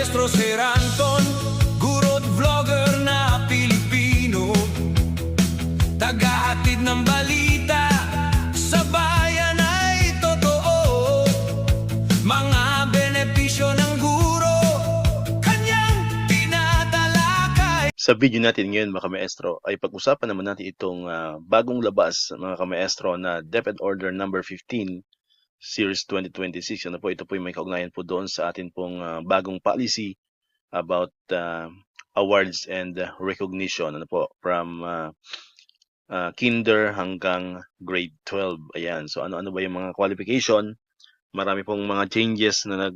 Maestro Sir Anton, guro't vlogger na Pilipino, tagahatid ng balita sa bayan ay totoo. Mga benepisyo ng guro, kanyang tinatalakay. Sa video natin ngayon mga kamaestro ay pag-usapan naman natin itong bagong labas mga kamaestro na DepEd Order number 15 Series 2026. Ano po, ito po may kaugnayan po doon sa atin pong bagong policy about awards and recognition, ano po, from kinder hanggang grade 12. Ayan. So ano ba yung mga qualification? Marami pong mga changes na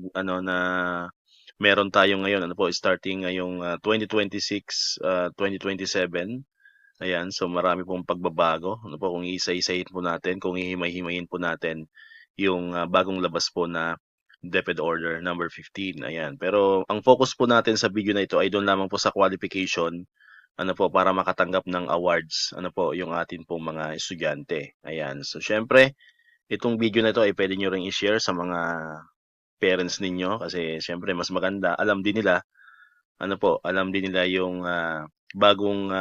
meron tayo ngayon, ano po, starting ngayong 2026, 2027. Ayan, so marami pong pagbabago. Ano po, kung isa-isahin po natin, kung hihimay-himayin po natin yung bagong labas po na DepEd Order number 15. Ayan. Pero ang focus po natin sa video na ito ay doon lamang po sa qualification, ano po, para makatanggap ng awards, ano po, yung atin pong mga estudyante. Ayan. So syempre, itong video na ito ay pwede nyo ring i-share sa mga parents ninyo kasi syempre mas maganda, alam din nila, ano po, alam din nila yung bagong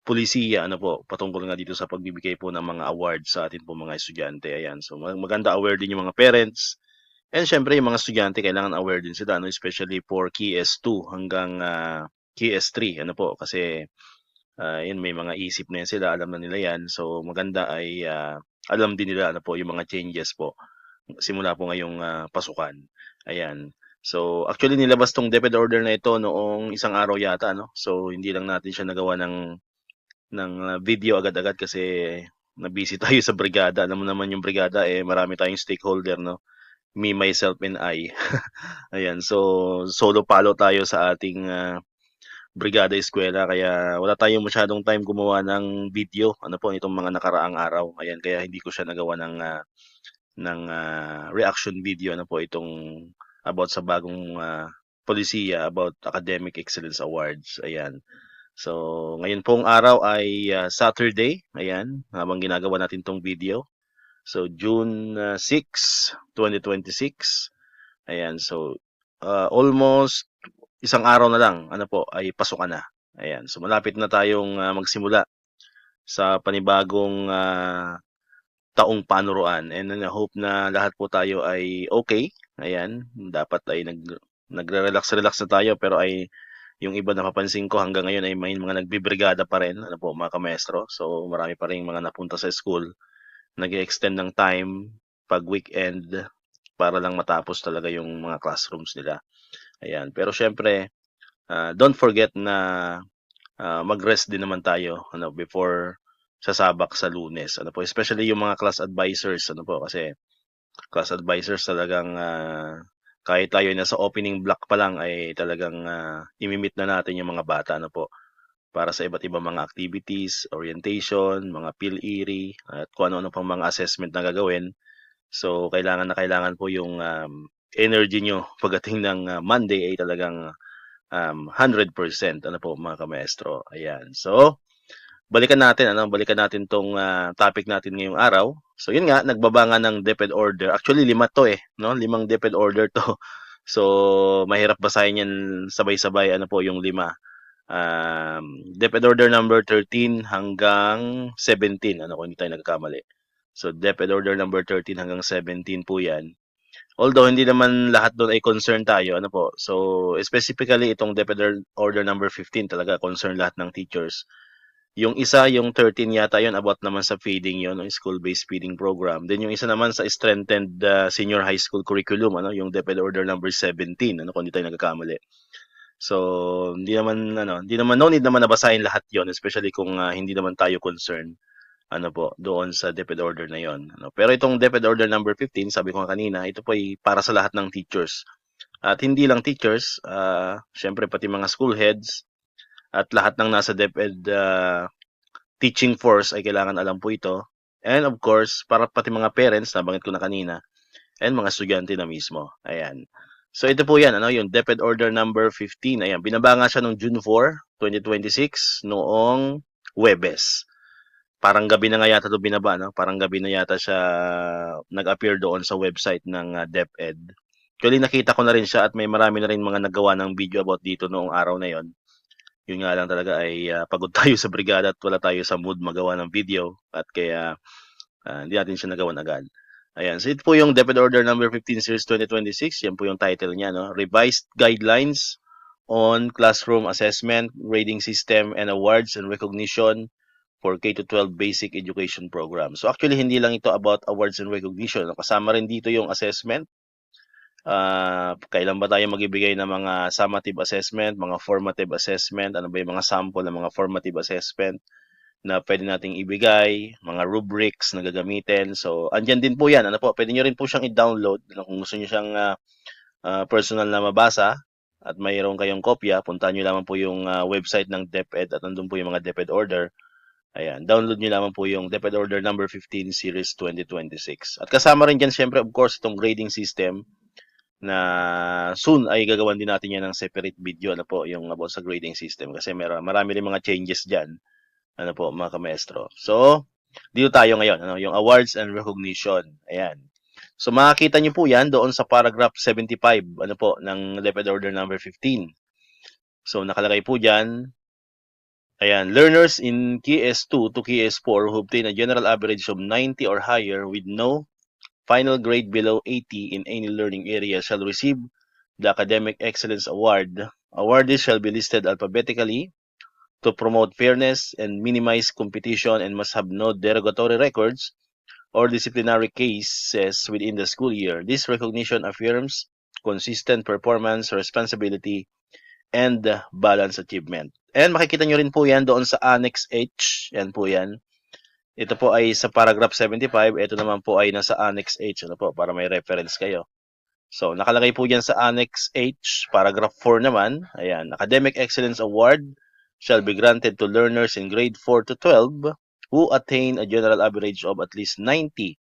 pulisiya, ano po, patungkol nga dito sa pagbibigay po ng mga awards sa atin po mga estudyante. Ayan. So maganda aware din yung mga parents. And syempre yung mga estudyante kailangan aware din sila, no? Especially for Key S2 hanggang Key S3, ano po, kasi yun, may mga isip na yan sila, alam na nila yan. So maganda ay alam din nila, ano po, yung mga changes po simula po ngayong pasukan. Ayan. So actually nilabas tong DepEd Order na ito noong isang araw yata, no? So hindi lang natin siya nagawa ng video agad-agad kasi na-busy tayo sa brigada. Alam mo naman yung brigada, marami tayong stakeholder, no? Me, myself, and I. Ayan, so solo follow tayo sa ating brigada eskwela, kaya wala tayong masyadong time gumawa ng video, ano po, itong mga nakaraang araw. Ayan, kaya hindi ko siya nagawa ng reaction video, ano po, itong about sa bagong polisiya about Academic Excellence Awards. Ayan. So, ngayon pong araw ay Saturday. Ayan, habang ginagawa natin tong video. So, June 6, 2026. Ayan, so almost isang araw na lang, ano po, ay pasukan na. Ayan, so malapit na tayong magsimula sa panibagong taong panuruan. And I hope na lahat po tayo ay okay. Ayan, dapat ay nagre-relax na tayo, pero ay yung iba napapansin ko hanggang ngayon ay may mga nagbibrigada pa rin, ano po, mga kamaestro. So marami pa rin mga napunta sa school, nag-extend ng time pag weekend para lang matapos talaga yung mga classrooms nila. Ayan. Pero syempre, don't forget na mag-rest din naman tayo, ano, before sasabak sa Lunes. Ano po, especially yung mga class advisors, ano po, kasi class advisors talagang kahit tayo nasa opening block pa lang ay talagang imimit na natin yung mga bata, ano po, para sa iba't ibang mga activities, orientation, mga PhilErie, at kung ano-ano pang mga assessment na gagawin. So kailangan na kailangan po yung energy nyo pagdating ng Monday ay talagang 100%, ano po, mga kamaestro. Ayan. So balikan natin tong topic natin ngayong araw. So yun nga, nagbaba nga ng DepEd Order. Actually 5 to, no? 5 DepEd Order to. So mahirap basahin yan sabay-sabay, ano po, yung 5. DepEd Order number 13 hanggang 17, ano, kung hindi tayo nagkakamali. So DepEd Order number 13 hanggang 17 po yan. Although hindi naman lahat doon ay concern tayo, ano po. So specifically itong DepEd Order number 15 talaga concern lahat ng teachers. Yung isa, yung 13 yata yun, about naman sa feeding yun, no? School-based feeding program. Then yung isa naman sa strengthened senior high school curriculum, ano, yung DepEd Order number 17, ano, kung hindi tayo nagkakamali. So, hindi naman no need naman nabasahin lahat yon, especially kung hindi naman tayo concerned, ano po, doon sa DepEd Order na yon, ano. Pero itong DepEd Order number 15, sabi ko nga kanina, ito po ay para sa lahat ng teachers. At hindi lang teachers, syempre pati mga school heads, at lahat ng nasa DepEd teaching force ay kailangan alam po ito. And of course, para pati mga parents, nabanggit ko na kanina, and mga estudyante na mismo. Ayan. So ito po yan, ano, yung DepEd Order number 15. Ayan, binaba nga siya noong June 4, 2026, noong Huwebes. Parang gabi na nga yata ito binaba, no? Parang gabi na yata siya nag-appear doon sa website ng DepEd. Actually, nakita ko na rin siya at may marami na rin mga naggawa ng video about dito noong araw na yon. Yun nga lang talaga ay pagod tayo sa brigada at wala tayo sa mood magawa ng video at kaya hindi natin siya nagawan agad. Ayan, so ito po yung DepEd Order number 15 series 2026. Yan po yung title niya, no? Revised Guidelines on Classroom Assessment, Grading System, and Awards and Recognition for K-12 Basic Education Program. So actually, hindi lang ito about awards and recognition. Kasama rin dito yung assessment. Kailan ba tayo magbibigay ng mga summative assessment, mga formative assessment, ano ba yung mga sample ng mga formative assessment na pwede nating ibigay, mga rubrics na gagamitin. So, andyan din po yan. Ano po, pwede nyo rin po siyang i-download. Kung gusto nyo siyang personal na mabasa at mayroon kayong kopya, puntahan nyo lamang po yung website ng DepEd at nandun po yung mga DepEd order. Ayan, download nyo lamang po yung DepEd Order number 15 Series 2026. At kasama rin dyan, syempre, of course, itong grading system na soon ay gagawan din natin yan ng separate video, ano po, yung about sa grading system. Kasi marami rin mga changes dyan, ano po, mga kamestro. So, dito tayo ngayon, ano, yung awards and recognition. Ayan. So, makikita nyo po yan doon sa paragraph 75, ano po, ng DepEd Order number 15. So, nakalagay po dyan, ayan, learners in KS2 to KS4 who obtain a general average of 90 or higher with no final grade below 80 in any learning area shall receive the Academic Excellence Award. Awardees shall be listed alphabetically to promote fairness and minimize competition and must have no derogatory records or disciplinary cases within the school year. This recognition affirms consistent performance, responsibility, and balance achievement. And makikita nyo rin po yan doon sa Annex H. Yan po yan. Ito po ay sa paragraph 75. Ito naman po ay nasa Annex H. Ano po, para may reference kayo. So, nakalagay po dyan sa Annex H, paragraph 4 naman. Ayan, Academic Excellence Award shall be granted to learners in grade 4 to 12 who attain a general average of at least 90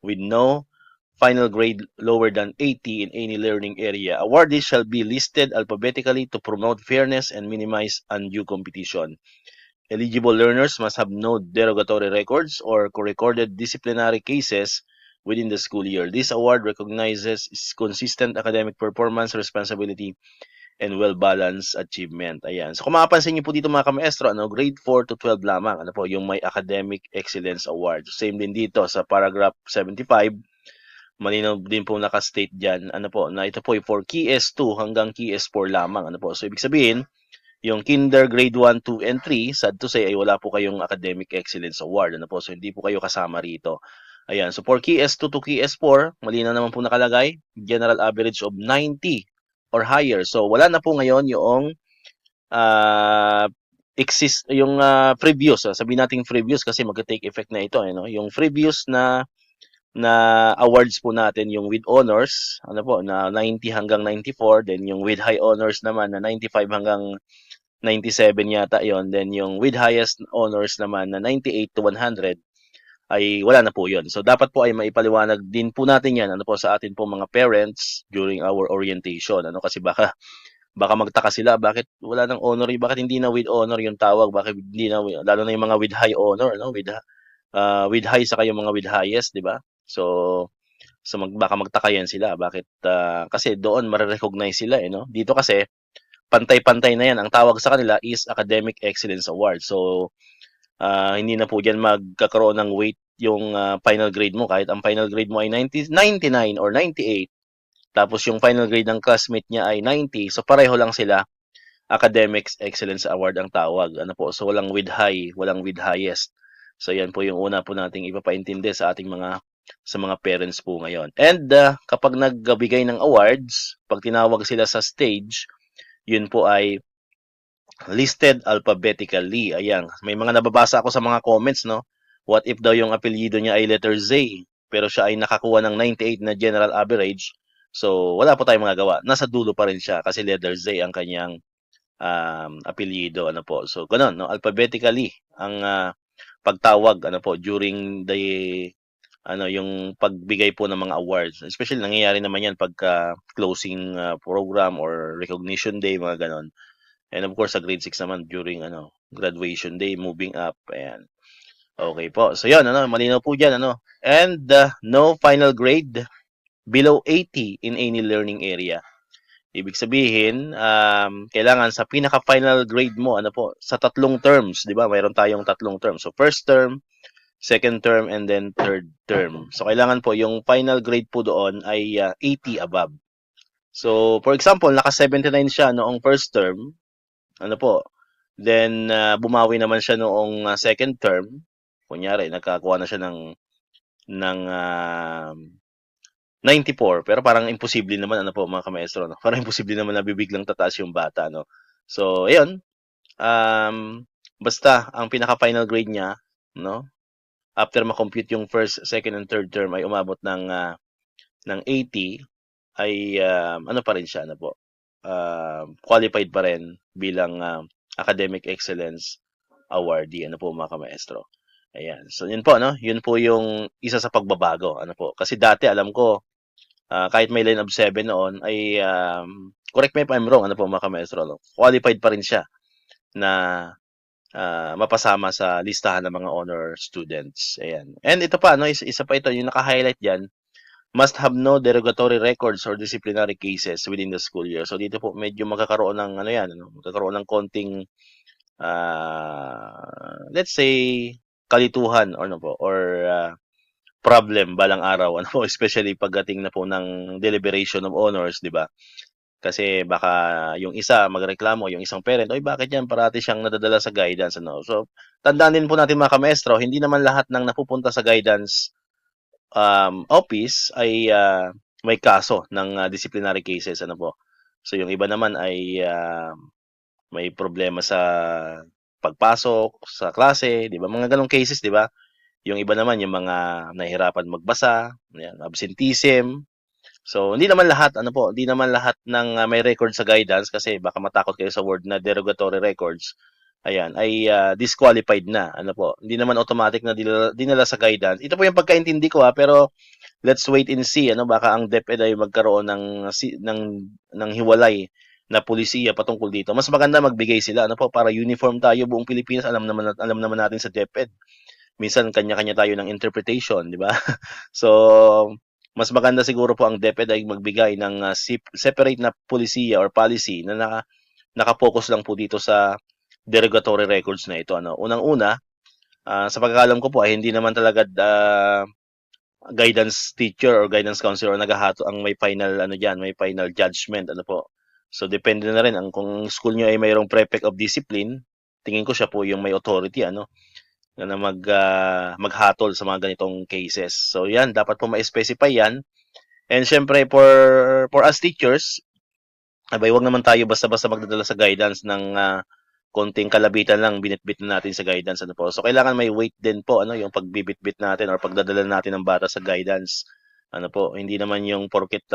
with no final grade lower than 80 in any learning area. Awardees shall be listed alphabetically to promote fairness and minimize undue competition. Eligible learners must have no derogatory records or recorded disciplinary cases within the school year. This award recognizes consistent academic performance, responsibility, and well-balanced achievement. Ayan. So kung mapapansin niyo po dito mga kamaestro, ano, grade 4 to 12 lamang, ano po, yung may Academic Excellence Award. Same din dito sa paragraph 75. Malinaw din po naka-state dyan, ano po, na ito po ay for KS2 hanggang KS4 lamang, ano po. So, ibig sabihin, yung kinder grade 1, 2, and 3, sad to say, ay wala po kayong Academic Excellence Award, ano po. So, hindi po kayo kasama rito. Ayan, so for KS2 to KS4, malinaw naman po nakalagay, general average of 90 or higher. So, wala na po ngayon yung previous, sabihin natin previous kasi mag-take effect na ito, no? Yung previous na awards po natin, yung with honors, ano po, na 90 hanggang 94, then yung with high honors naman na 95 hanggang 97 yata yon, then yung with highest honors naman na 98 to 100 ay wala na po yon. So dapat po ay maipaliwanag din po natin yan, ano po, sa atin po mga parents during our orientation, ano, kasi baka magtaka sila, bakit wala nang honor, bakit hindi na with honor yung tawag, bakit hindi na, lalo na yung mga with high honor, no, with high saka yung mga with highest, di ba? So baka magtaka yan sila, bakit kasi doon mare-recognize sila, no? Dito kasi pantay-pantay na yan, ang tawag sa kanila is Academic Excellence Award. So hindi na po diyan magkakaroon ng weight yung final grade mo, kahit ang final grade mo ay 99 or 98, tapos yung final grade ng classmate niya ay 90, so pareho lang sila. Academic Excellence Award ang tawag, ano po. So walang with high, walang with highest. So yan po yung una po nating ipapaintindi sa ating mga parents po ngayon. And kapag nagbigay ng awards, pag tinawag sila sa stage, yun po ay listed alphabetically. Ayan, may mga nababasa ako sa mga comments, no? What if daw yung apelyido niya ay letter Z, pero siya ay nakakuha ng 98 na general average? So wala po tayong magagawa. Nasa dulo pa rin siya kasi letter Z ang kanyang apelyido, ano po. So ganun, no? Alphabetically ang pagtawag, ano po, during the yung pagbigay po ng mga awards. Especially nangyayari naman yan pagka closing program or recognition day, mga ganon. And of course sa grade 6 naman during graduation day, moving up. Ayan. Okay po. So yun, malinaw po diyan, And no final grade below 80 in any learning area. Ibig sabihin, kailangan sa pinaka-final grade mo, ano po, sa tatlong terms, di ba? Mayroon tayong tatlong terms. So, first term, second term, and then third term. So, kailangan po yung final grade po doon ay 80 above. So, for example, naka-79 siya noong first term, ano po, then bumawi naman siya noong second term. Kunyari, nagkakuha na siya ng 94, pero parang imposible naman, ano po, mga kamaestro, no? Parang imposible naman na bibiglang tataas yung bata, no? So, ayun, basta, ang pinaka-final grade niya, no? After ma-compute yung first, second, and third term ay umabot ng 80, ay ano pa rin siya, ano po, qualified pa rin bilang academic excellence awardee, ano po, mga kamaestro. Ayan. So, yun po, no? Yun po yung isa sa pagbabago, ano po. Kasi dati, alam ko, kahit may line of 7 noon, ay, correct me if I'm wrong, ano po, mga kamaestro, no? Qualified pa rin siya na mapasama sa listahan ng mga honor students. Ayan. And ito pa, no, isa pa ito, yung naka-highlight dyan, must have no derogatory records or disciplinary cases within the school year. So dito po medyo magkakaroon ng ano yan, ano, magkakaroon ng konting let's say kalituhan or ano po or problem balang araw ano po, especially pagdating na po ng deliberation of honors, di ba? Kasi baka yung isa magreklamo, yung isang parent, oy bakit yan parati siyang nadadala sa guidance ano. So tandaan din po natin mga kamestro, hindi naman lahat ng napupunta sa guidance office ay may kaso ng disciplinary cases ano po. So yung iba naman ay may problema sa pagpasok sa klase, 'di ba? Mga ganong cases, 'di ba? Yung iba naman yung mga nahihirapan magbasa, yan, absenteeism. So hindi naman lahat ano po, hindi naman lahat ng may record sa guidance kasi baka matakot kayo sa word na derogatory records. Ayan, ay disqualified na. Ano po? Hindi naman automatic na dinala sa guidance. Ito po yung pagkaintindi ko pero let's wait and see ano baka ang DepEd ay magkaroon ng hiwalay na pulisiya patungkol dito. Mas maganda magbigay sila ano po para uniform tayo buong Pilipinas. Alam naman natin sa DepEd. Minsan kanya-kanya tayo ng interpretation, di ba? So mas maganda siguro po ang DepEd ay magbigay ng separate na pulisiya or policy na naka-focus lang po dito sa derogatory records na ito. Ano? Unang-una, sa pagkakalam ko po ay hindi naman talaga guidance teacher or guidance counselor naghahato ang may final ano diyan, may final judgment ano po. So depende na rin ang kung school niyo ay mayroong prefect of discipline, tingin ko siya po yung may authority ano na maghatol sa mga ganitong cases. So yan, dapat po ma-specify yan. And syempre for us teachers, abay wag naman tayo basta-basta magdadala sa guidance ng konting kalabitan lang binitbit na natin sa guidance ano po. So kailangan may weight din po ano yung pagbibitbit natin or pagdadala natin ng bata sa guidance. Ano po, hindi naman yung porket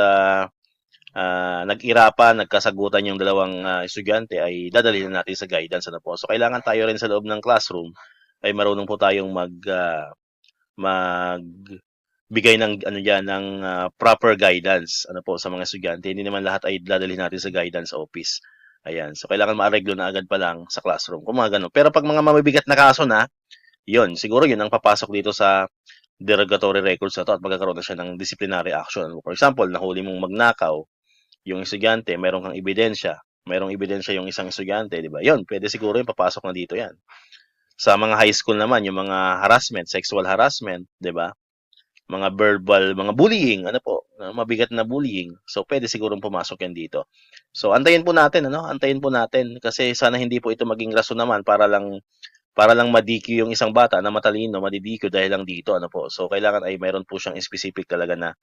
nag-irapan, nagkasagutan yung dalawang estudyante ay dadalhin natin sa guidance ano po. So kailangan tayo rin sa loob ng classroom ay marunong po tayong magbigay ng ano diyan ng proper guidance ano po sa mga estudyante. Hindi naman lahat ay dadalhin natin sa guidance office. Ayan. So, kailangan maareglo na agad pa lang sa classroom. Kung mga ganun. Pero pag mga mabibigat na kaso na, yun, siguro yun ang papasok dito sa derogatory records na to at magkakaroon na siya ng disciplinary action. For example, nahuli mong magnakaw, yung estudyante, meron kang ebidensya, mayroong ebidensya yung isang estudyante, di ba? Yun, pwede siguro yung papasok na dito yan. Sa mga high school naman, yung mga harassment, sexual harassment, di ba? Mga verbal, mga bullying, ano po, mabigat na bullying. So, pwede sigurong pumasok yan dito. So, antayin po natin, ano? Antayin po natin kasi sana hindi po ito maging rason naman para lang madikyo yung isang bata na matalino, madidikyo dahil lang dito, ano po. So, kailangan ay mayroon po siyang specific talaga na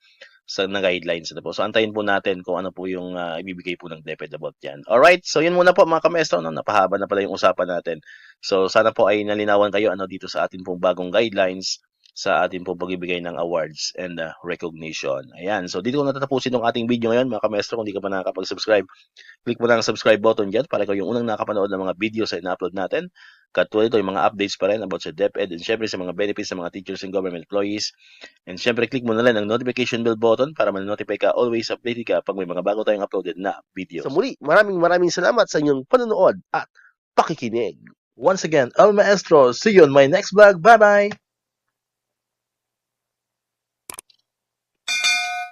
guidelines, ano po. So, antayin po natin kung ano po yung ibibigay po ng DepEd about yan. Alright, so yun muna po mga kamestro, no? Napahaba na pala yung usapan natin. So, sana po ay nalinawan kayo ano dito sa atin pong bagong guidelines sa ating po pagbibigay ng awards and recognition. Ayan. So, dito ko natatapusin yung ating video ngayon, mga kamestro. Kung di ka pa nakakapag-subscribe, click mo lang ang subscribe button dyan para ikaw yung unang nakapanood ng mga videos na ina-upload natin. Katulad ito, yung mga updates pa rin about sa DepEd and syempre sa mga benefits ng mga teachers and government employees. And syempre, click mo na rin ang notification bell button para ma-notify ka, always updated ka pag may mga bago tayong uploaded na videos. So muli, maraming salamat sa inyong panonood at pakikinig. Once again, El Maestro, see you on my next vlog. Bye-bye!